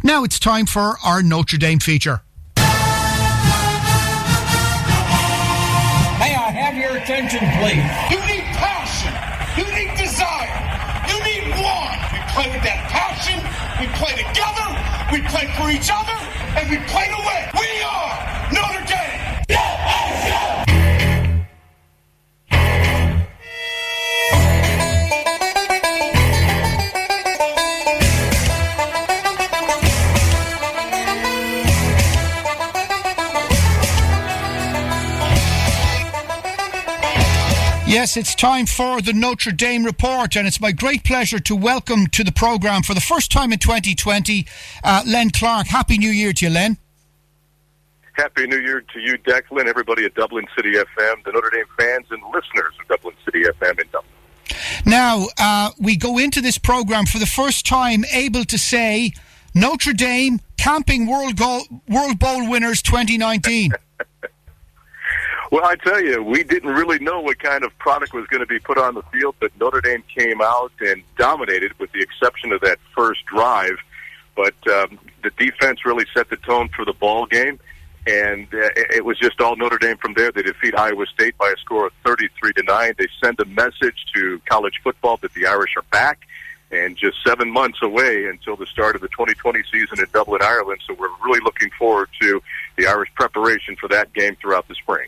Now it's time for our Notre Dame feature. May I have your attention, please? You need passion. You need desire. You need one. We play with that passion. We play together. We play for each other. And we play to win. We are Notre Dame. Yes, it's time for the Notre Dame Report, and it's my great pleasure to welcome to the programme for the first time in 2020, Len Clark. Happy New Year to you, Len. Happy New Year to you, Declan, everybody at Dublin City FM, the Notre Dame fans and listeners of Dublin City FM in Dublin. Now, we go into this programme for the first time able to say Notre Dame Camping World Bowl winners 2019. Well, I tell you, we didn't really know what kind of product was going to be put on the field, but Notre Dame came out and dominated with the exception of that first drive. But the defense really set the tone for the ball game, and it was just all Notre Dame from there. They defeat Iowa State by a score of 33-9. They send a message to college football that the Irish are back, and just 7 months away until the start of the 2020 season in Dublin, Ireland. So we're really looking forward to the Irish preparation for that game throughout the spring.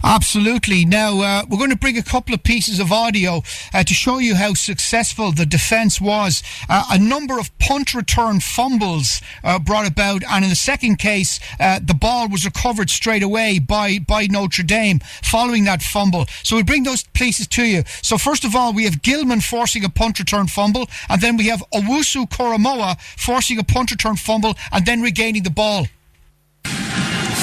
Absolutely. Now, we're going to bring a couple of pieces of audio to show you how successful the defence was. A number of punt return fumbles brought about, and in the second case, the ball was recovered straight away by Notre Dame following that fumble. So we'll bring those pieces to you. So first of all, we have Gilman forcing a punt return fumble, and then we have Owusu Koromoa forcing a punt return fumble and then regaining the ball.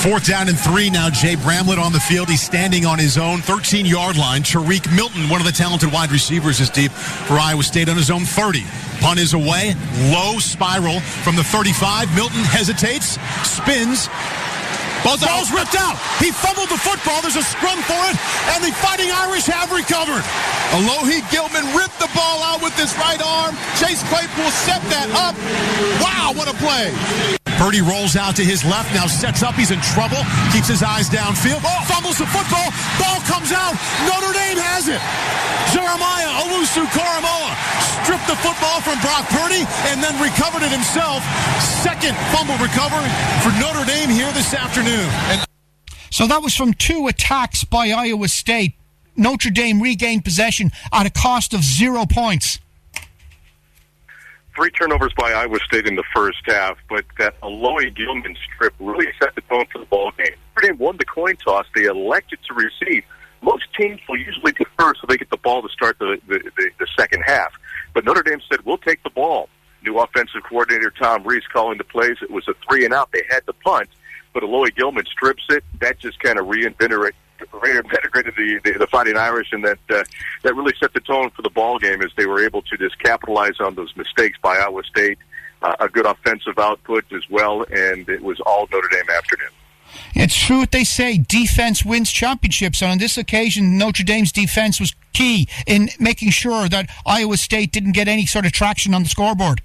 4th down and 3 now. Jay Bramlett on the field. He's standing on his own 13-yard line. Tariq Milton, one of the talented wide receivers, is deep for Iowa State on his own 30. Punt is away. Low spiral from the 35. Milton hesitates, spins. Ball's ripped out. He fumbled the football. There's a scrum for it, and the Fighting Irish have recovered. Alohi Gilman ripped the ball out with his right arm. Chase Claypool set that up. Wow, what a play. Purdy rolls out to his left, now sets up. He's in trouble. Keeps his eyes downfield. Fumbles the football. Ball comes out. Notre Dame has it. Jeremiah Owusu Koromoa stripped the football from Brock Purdy and then recovered it himself. Second fumble recovery for Notre Dame here this afternoon. So that was from 2 attacks by Iowa State. Notre Dame regained possession at a cost of 0 points. 3 turnovers by Iowa State in the first half, but that Alohi Gilman strip really set the tone for the ball game. Notre Dame won the coin toss. They elected to receive. Most teams will usually defer so they get the ball to start the second half. But Notre Dame said, we'll take the ball. New offensive coordinator Tom Rees calling the plays. It was a 3-and-out. They had the punt, but Alohi Gilman strips it. That just kind of reinvigorated the Fighting Irish, and that really set the tone for the ball game as they were able to just capitalize on those mistakes by Iowa State. A good offensive output as well, and it was all Notre Dame afternoon. It's true what they say, defense wins championships, and on this occasion Notre Dame's defense was key in making sure that Iowa State didn't get any sort of traction on the scoreboard.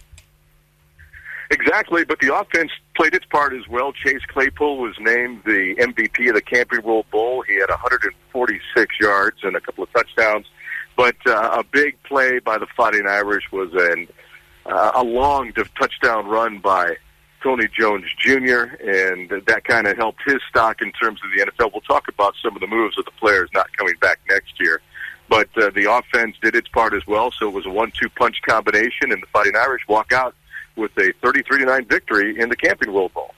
Exactly, but the offense played its part as well. Chase Claypool was named the MVP of the Camping World Bowl. He had 146 yards and a couple of touchdowns, but a big play by the Fighting Irish was a long touchdown run by Tony Jones Jr., and that kind of helped his stock in terms of the NFL. We'll talk about some of the moves of the players not coming back next year. But the offense did its part as well, so it was a 1-2 punch combination, and the Fighting Irish walk out with a 33-9 victory in the Camping World Bowl.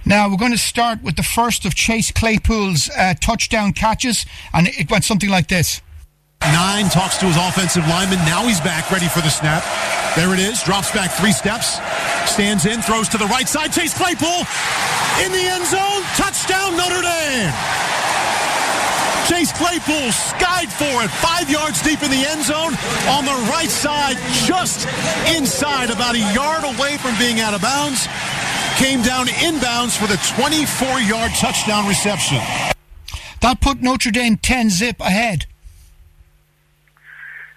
Now, we're going to start with the first of Chase Claypool's touchdown catches, and it went something like this. 9 talks to his offensive lineman. Now he's back, ready for the snap. There it is. Drops back 3 steps. Stands in, throws to the right side. Chase Claypool in the end zone. Touchdown, Notre Dame. Chase Claypool skied for it, 5 yards deep in the end zone on the right side, just inside, about a yard away from being out of bounds. Came down inbounds for the 24-yard touchdown reception. That put Notre Dame 10-zip ahead.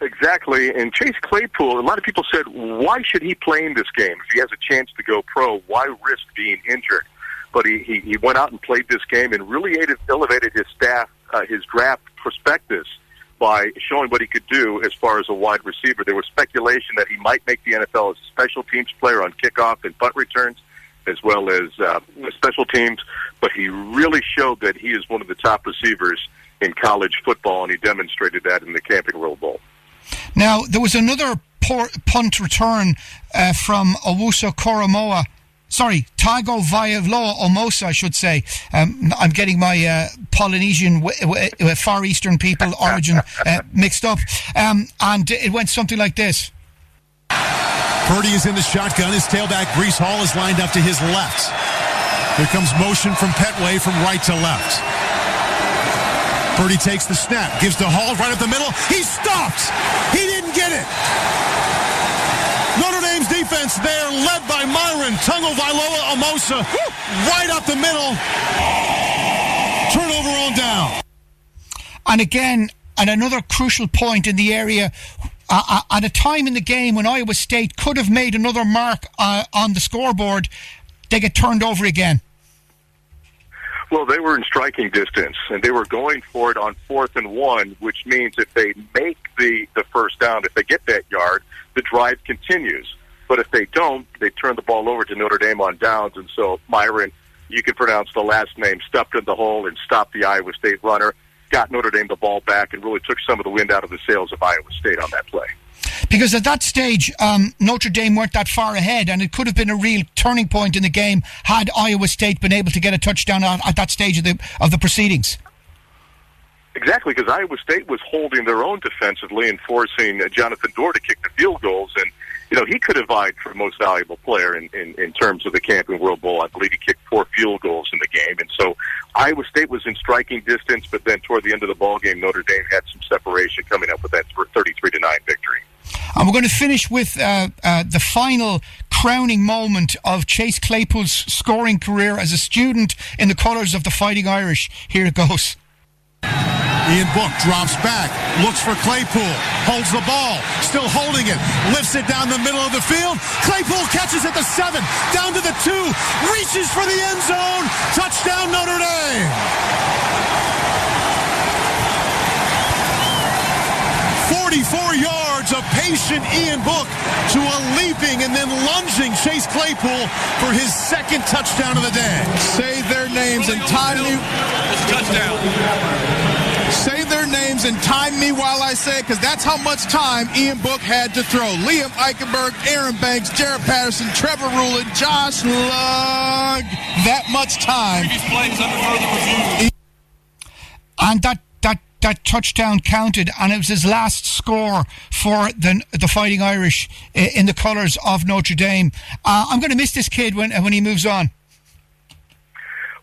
Exactly, and Chase Claypool, a lot of people said, why should he play in this game? If he has a chance to go pro, why risk being injured? But he went out and played this game and really elevated his his draft prospectus by showing what he could do as far as a wide receiver. There was speculation that he might make the NFL as a special teams player on kickoff and punt returns, as well as special teams, but he really showed that he is one of the top receivers in college football, and he demonstrated that in the Camping World Bowl. Now, there was another punt return from Owusu Koromoa. Sorry, Tago Vailoa Omosa, I should say. I'm getting my Polynesian, Far Eastern people origin mixed up. And it went something like this. Purdy is in the shotgun. His tailback, Breece Hall, is lined up to his left. Here comes motion from Petway from right to left. Purdy takes the snap, gives to Hall right up the middle. He stops! He didn't get it! Notre Dame's defense there, led by Myron Tungo Vailoa Amosa, right up the middle. Turnover on down. And again, at another crucial point in the area, at a time in the game when Iowa State could have made another mark on the scoreboard, they get turned over again. Well, they were in striking distance, and they were going for it on 4th and 1, which means if they make the first down, if they get that yard, the drive continues. But if they don't, they turn the ball over to Notre Dame on downs, and so Myron, you can pronounce the last name, stepped in the hole and stopped the Iowa State runner, got Notre Dame the ball back, and really took some of the wind out of the sails of Iowa State on that play. Because at that stage, Notre Dame weren't that far ahead, and it could have been a real turning point in the game had Iowa State been able to get a touchdown at that stage of the proceedings. Exactly, because Iowa State was holding their own defensively and forcing Jonathan Dorr to kick the field goals, and he could have vied for most valuable player in terms of the Camping World Bowl. I believe he kicked 4 field goals in the game, and so Iowa State was in striking distance, but then toward the end of the ball game, Notre Dame had some separation coming up with that 33-9 victory. And we're going to finish with the final crowning moment of Chase Claypool's scoring career as a student in the colours of the Fighting Irish. Here it goes. Ian Book drops back, looks for Claypool, holds the ball, still holding it, lifts it down the middle of the field. Claypool catches at the 7, down to the 2, reaches for the end zone. Touchdown, Notre Dame. 44 yards of patient Ian Book to a leaping and then lunging Chase Claypool for his second touchdown of the day. Say their names and time me. Touchdown. Say their names and time me while I say it, because that's how much time Ian Book had to throw. Liam Eichenberg, Aaron Banks, Jared Patterson, Trevor Rulin, Josh Lugg. That much time. Previous plays under further review. And that touchdown counted, and it was his last score for the Fighting Irish in the colours of Notre Dame. I'm going to miss this kid when he moves on.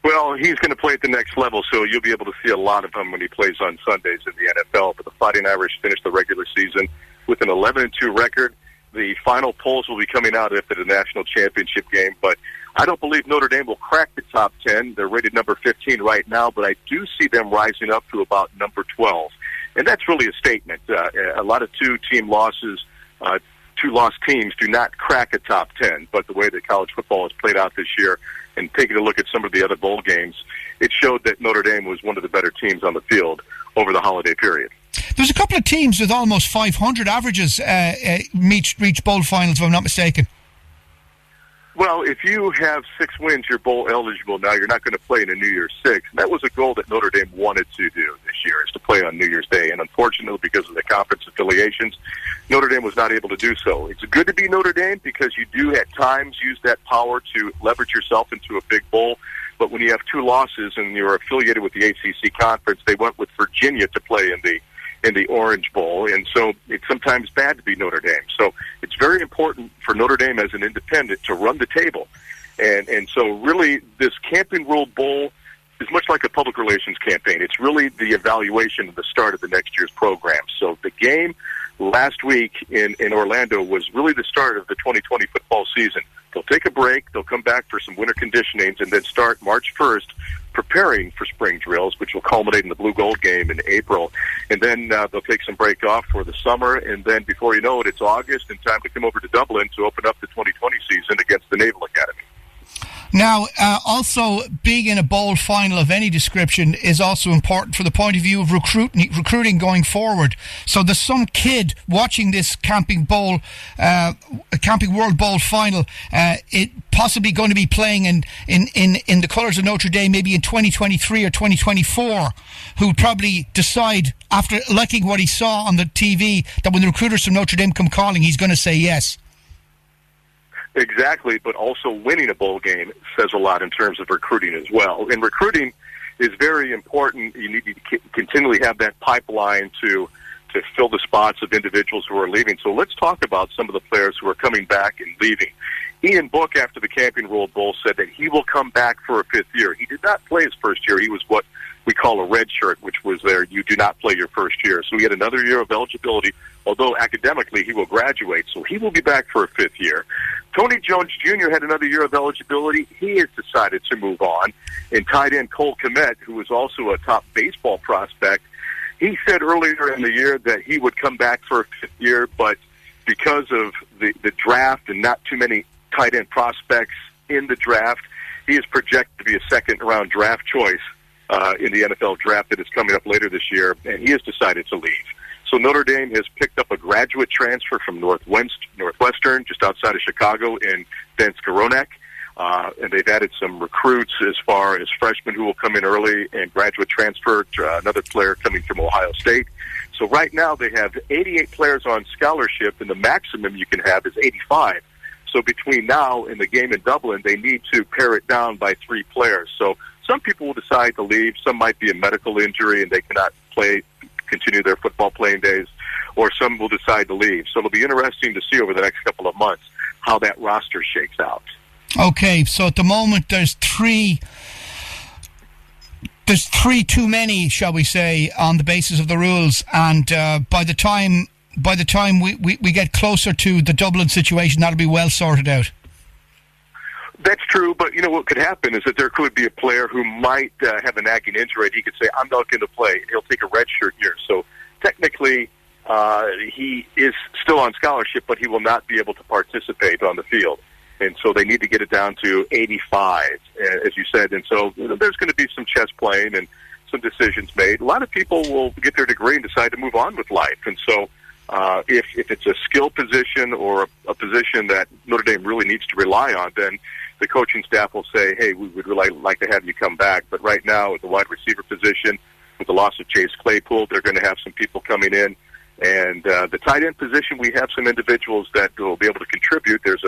Well, he's going to play at the next level, so you'll be able to see a lot of him when he plays on Sundays in the NFL. But the Fighting Irish finished the regular season with an 11-2 record. The final polls will be coming out after the national championship game, but I don't believe Notre Dame will crack the top 10. They're rated number 15 right now, but I do see them rising up to about number 12. And that's really a statement. A lot of two-team losses, two lost teams do not crack a top 10, but the way that college football has played out this year, and taking a look at some of the other bowl games, it showed that Notre Dame was one of the better teams on the field over the holiday period. There's a couple of teams with almost 500 averages reach bowl finals, if I'm not mistaken. Well, if you have 6 wins, you're bowl eligible. Now you're not going to play in a New Year's 6. And that was a goal that Notre Dame wanted to do this year, is to play on New Year's Day. And unfortunately, because of the conference affiliations, Notre Dame was not able to do so. It's good to be Notre Dame because you do at times use that power to leverage yourself into a big bowl. But when you have 2 losses and you're affiliated with the ACC conference, they went with Virginia to play in the Orange Bowl, and so it's sometimes bad to be Notre Dame. So it's very important for Notre Dame as an independent to run the table. And so really this Camping World Bowl is much like a public relations campaign. It's really the evaluation of the start of the next year's program. So the game last week in Orlando was really the start of the 2020 football season. They'll take a break. They'll come back for some winter conditionings and then start March 1st preparing for spring drills, which will culminate in the Blue Gold game in April. And then they'll take some break off for the summer. And then before you know it, it's August and time to come over to Dublin to open up the 2020 season against the Naval Academy. Now, also being in a bowl final of any description is also important for the point of view of recruiting going forward. So there's some kid watching this Camping World Bowl final, it possibly going to be playing in the colours of Notre Dame maybe in 2023 or 2024, who would probably decide after liking what he saw on the TV that when the recruiters from Notre Dame come calling, he's going to say yes. Exactly, but also winning a bowl game says a lot in terms of recruiting as well. And recruiting is very important. You need to continually have that pipeline to fill the spots of individuals who are leaving. So let's talk about some of the players who are coming back and leaving. Ian Book, after the Camping World Bowl, said that he will come back for a fifth year. He did not play his first year. He was what we call a red shirt, which was there. You do not play your first year. So he had another year of eligibility, although academically he will graduate. So he will be back for a fifth year. Tony Jones Jr. had another year of eligibility. He has decided to move on. And tight end Cole Kmet, who was also a top baseball prospect, he said earlier in the year that he would come back for a fifth year, but because of the draft and not too many tight end prospects in the draft, he is projected to be a second-round draft choice in the NFL draft that is coming up later this year, and he has decided to leave. So Notre Dame has picked up a graduate transfer from Northwestern, just outside of Chicago, in Ben Skowronek. And they've added some recruits as far as freshmen who will come in early and graduate transfer to another player coming from Ohio State. So right now they have 88 players on scholarship, and the maximum you can have is 85. So between now and the game in Dublin, they need to pare it down by 3 players. So some people will decide to leave. Some might be a medical injury and they cannot continue their football playing days, or some will decide to leave. So it'll be interesting to see over the next couple of months how that roster shakes out. Okay, so at the moment there's three too many, shall we say, on the basis of the rules, and by the time we get closer to the Dublin situation, that'll be well sorted out. That's true, but you know what could happen is that there could be a player who might have a nagging injury. He could say, I'm not going to play. He'll take a redshirt year. So technically, he is still on scholarship, but he will not be able to participate on the field. And so they need to get it down to 85, as you said. And so there's going to be some chess playing and some decisions made. A lot of people will get their degree and decide to move on with life. And so if it's a skill position or a position that Notre Dame really needs to rely on, then the coaching staff will say, hey, we would really like to have you come back. But right now, at the wide receiver position, with the loss of Chase Claypool, they're going to have some people coming in. And the tight end position, we have some individuals that will be able to contribute. There's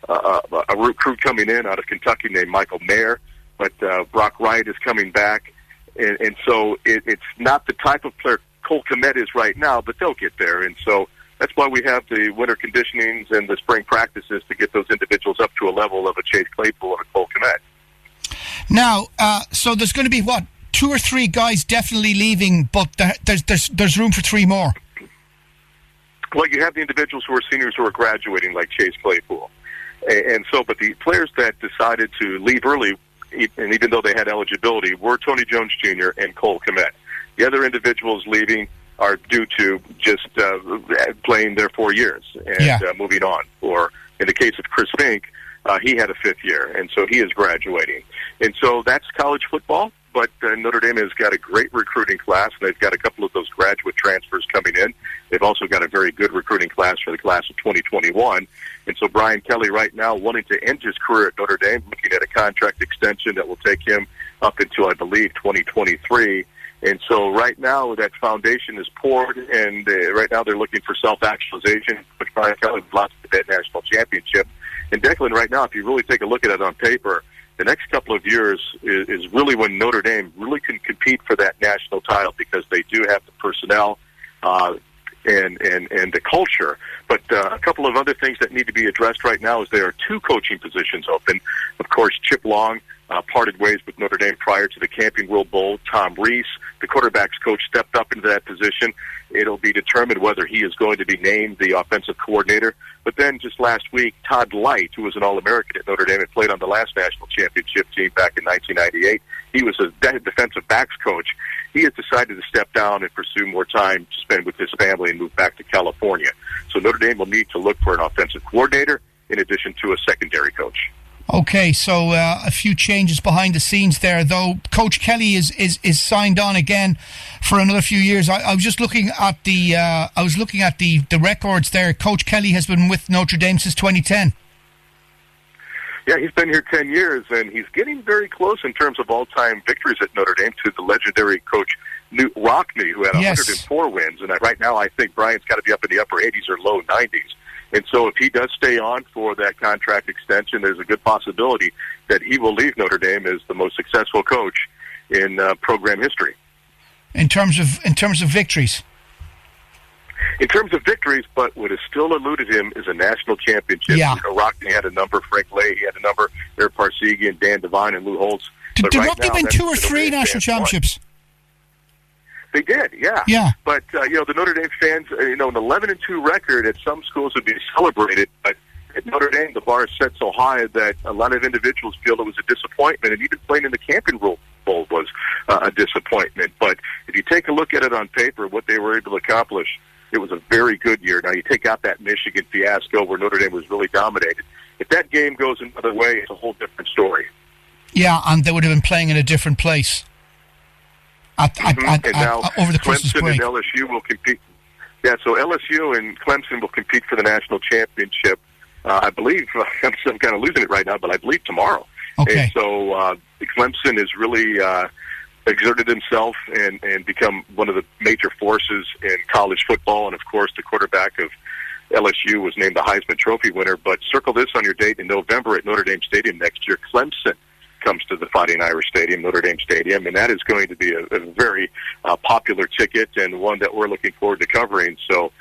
a recruit coming in out of Kentucky named Michael Mayer, but Brock Wright is coming back. And so it's not the type of player Cole Kmet is right now, but they'll get there. And so that's why we have the winter conditionings and the spring practices to get those individuals up to a level of a Chase Claypool and a Cole Kmet. Now, so there's going to be, 2 or 3 guys definitely leaving, but there's room for 3 more. Well, you have the individuals who are seniors who are graduating, like Chase Claypool. And so, but the players that decided to leave early, and even though they had eligibility, were Tony Jones Jr. and Cole Kmet. The other individuals leaving are due to just playing their 4 years and moving on. Or in the case of Chris Fink, he had a 5th year, and so he is graduating. And so that's college football, but Notre Dame has got a great recruiting class, and they've got a couple of those graduate transfers coming in. They've also got a very good recruiting class for the class of 2021. And so Brian Kelly right now wanting to end his career at Notre Dame, looking at a contract extension that will take him up until, I believe, 2023. And so right now that foundation is poured, and right now they're looking for self-actualization. But Brian Kelly lost that national championship. And Declan, right now, if you really take a look at it on paper, the next couple of years is really when Notre Dame really can compete for that national title, because they do have the personnel. and the culture. But a couple of other things that need to be addressed right now is there are 2 coaching positions open. Of course, Chip Long parted ways with Notre Dame prior to the Camping World Bowl. Tom Rees, the quarterback's coach, stepped up into that position. It'll be determined whether he is going to be named the offensive coordinator. But then just last week, Todd Light, who was an All-American at Notre Dame and played on the last national championship team back in 1998, he was a defensive backs coach. He has decided to step down and pursue more time to spend with his family and move back to California. So Notre Dame will need to look for an offensive coordinator in addition to a secondary coach. Okay, so a few changes behind the scenes there, though. Coach Kelly is signed on again for another few years. I was just looking at the records there. Coach Kelly has been with Notre Dame since 2010. Yeah, he's been here 10 years, and he's getting very close in terms of all-time victories at Notre Dame to the legendary coach Newt Rockne, who had 104 wins. And right now, I think Brian's got to be up in the upper 80s or low 90s. And so if he does stay on for that contract extension, there's a good possibility that he will leave Notre Dame as the most successful coach in program history. In terms of victories? In terms of victories, but what has still eluded him is a national championship. Yeah. Rockne had a number, Frank Leahy had a number, Eric Parsegian, Dan Devine, and Lou Holtz. Did Rockne win 2 or 3 national championships? They did, yeah. Yeah. But, the Notre Dame fans, an 11-2 record at some schools would be celebrated, but at Notre Dame, the bar is set so high that a lot of individuals feel it was a disappointment, and even playing in the Camping World Bowl was a disappointment. But if you take a look at it on paper, what they were able to accomplish, it was a very good year. Now, you take out that Michigan fiasco where Notre Dame was really dominated. If that game goes another way, it's a whole different story. Yeah, and they would have been playing in a different place. Over the Christmas break. Clemson and LSU will compete. Yeah, so LSU and Clemson will compete for the national championship. I believe, I'm kind of losing it right now, but I believe tomorrow. Okay. And so Clemson has really exerted himself and become one of the major forces in college football. And, of course, the quarterback of LSU was named the Heisman Trophy winner. But circle this on your date in November at Notre Dame Stadium next year. Clemson comes to the Fighting Irish Stadium, Notre Dame Stadium, and that is going to be a very popular ticket and one that we're looking forward to covering. So,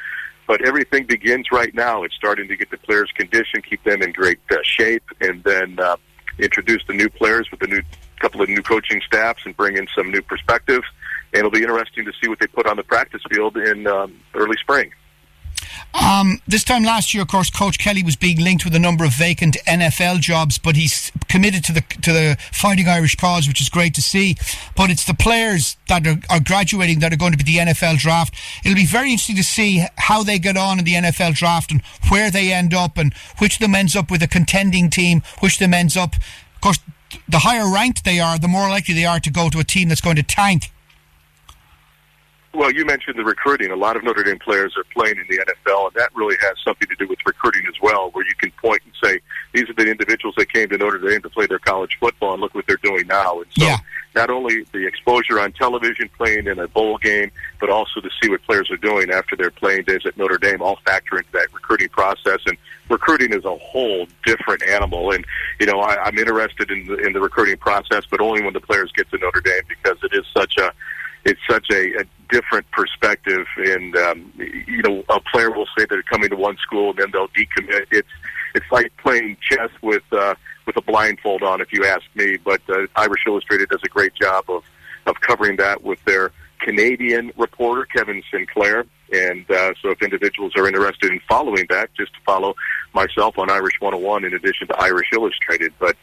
but everything begins right now. It's starting to get the players conditioned, keep them in great shape, and then introduce the new players with the couple of new coaching staffs and bring in some new perspectives. And it'll be interesting to see what they put on the practice field in early spring. This time last year, of course, Coach Kelly was being linked with a number of vacant NFL jobs, but he's committed to the Fighting Irish cause, which is great to see. But it's the players that are graduating that are going to be the NFL draft. It'll be very interesting to see how they get on in the NFL draft and where they end up and which of them ends up with a contending team, which of them ends up. Of course, the higher ranked they are, the more likely they are to go to a team that's going to tank. Well, you mentioned the recruiting. A lot of Notre Dame players are playing in the NFL, and that really has something to do with recruiting as well, where you can point and say, these are the individuals that came to Notre Dame to play their college football, and look what they're doing now. And so not only the exposure on television, playing in a bowl game, but also to see what players are doing after their playing days at Notre Dame all factor into that recruiting process. And recruiting is a whole different animal. And, I'm interested in the recruiting process, but only when the players get to Notre Dame, because it is such a different perspective, and a player will say they're coming to one school and then they'll decommit. It's like playing chess with a blindfold on, if you ask me. But Irish Illustrated does a great job of covering that with their Canadian reporter, Kevin Sinclair. And so if individuals are interested in following that, just to follow myself on Irish 101 in addition to Irish Illustrated. But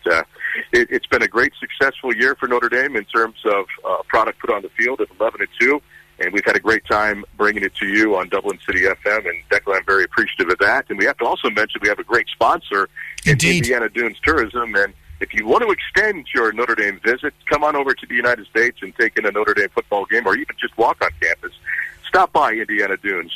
it's been a great, successful year for Notre Dame in terms of product put on the field at 11-2. And we've had a great time bringing it to you on Dublin City FM. And Declan, I'm very appreciative of that. And we have to also mention we have a great sponsor in Indiana Dunes Tourism. And if you want to extend your Notre Dame visit, come on over to the United States and take in a Notre Dame football game, or even just walk on campus. Stop by Indiana Dunes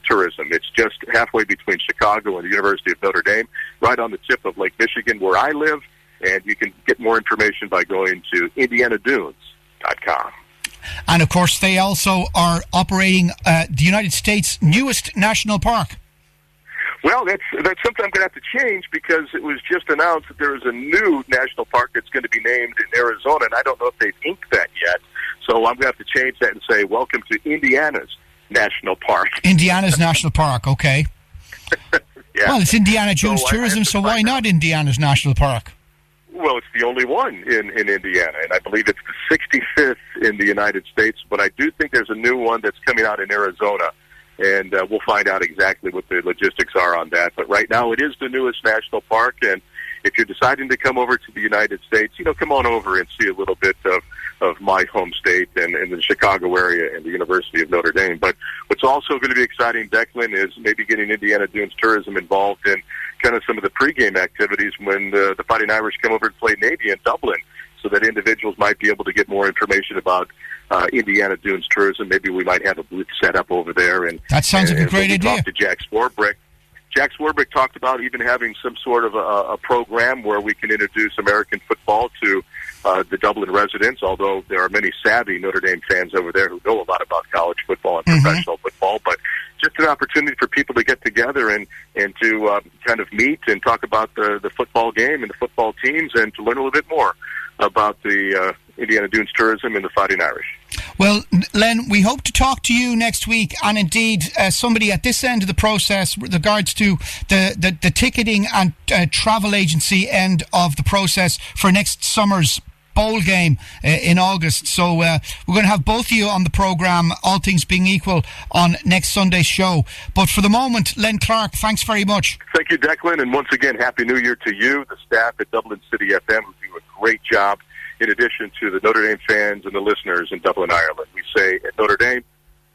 Tourism. It's just halfway between Chicago and the University of Notre Dame, right on the tip of Lake Michigan, where I live. And you can get more information by going to indianadunes.com. And, of course, they also are operating the United States' newest national park. Well, that's something I'm going to have to change, because it was just announced that there is a new national park that's going to be named in Arizona, and I don't know if they've inked that yet. So I'm going to have to change that and say, welcome to Indiana's National Park. Indiana's National Park, okay. Yeah. Well, it's Indiana Jones So Tourism, so why not Indiana's National Park? Well, it's the only one in Indiana, and I believe it's the 65th in the United States, but I do think there's a new one that's coming out in Arizona, and we'll find out exactly what the logistics are on that. But right now, it is the newest national park, and if you're deciding to come over to the United States, come on over and see a little bit of my home state and the Chicago area and the University of Notre Dame. But what's also going to be exciting, Declan, is maybe getting Indiana Dunes Tourism involved in kind of some of the pregame activities when the Fighting Irish come over to play Navy in Dublin, so that individuals might be able to get more information about Indiana Dunes Tourism. Maybe we might have a booth set up over there. And that sounds like a great idea. Talk to Jack Swarbrick. Jack Swarbrick talked about even having some sort of a program where we can introduce American football to the Dublin residents, although there are many savvy Notre Dame fans over there who know a lot about college football and professional football. But just an opportunity for people to get together and to kind of meet and talk about the football game and the football teams, and to learn a little bit more about the Indiana Dunes Tourism and the Fighting Irish. Well, Len, we hope to talk to you next week, and indeed somebody at this end of the process with regards to the ticketing and travel agency end of the process for next summer's bowl game in August. So we're going to have both of you on the programme, all things being equal, on next Sunday's show. But for the moment, Len Clark, thanks very much. Thank you, Declan, and once again, Happy New Year to you, the staff at Dublin City FM, who do a great job, in addition to the Notre Dame fans and the listeners in Dublin, Ireland. We say at Notre Dame,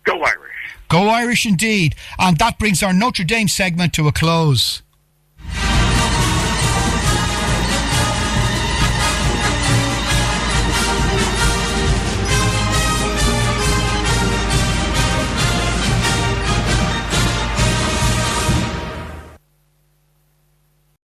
go Irish. Go Irish indeed. And that brings our Notre Dame segment to a close.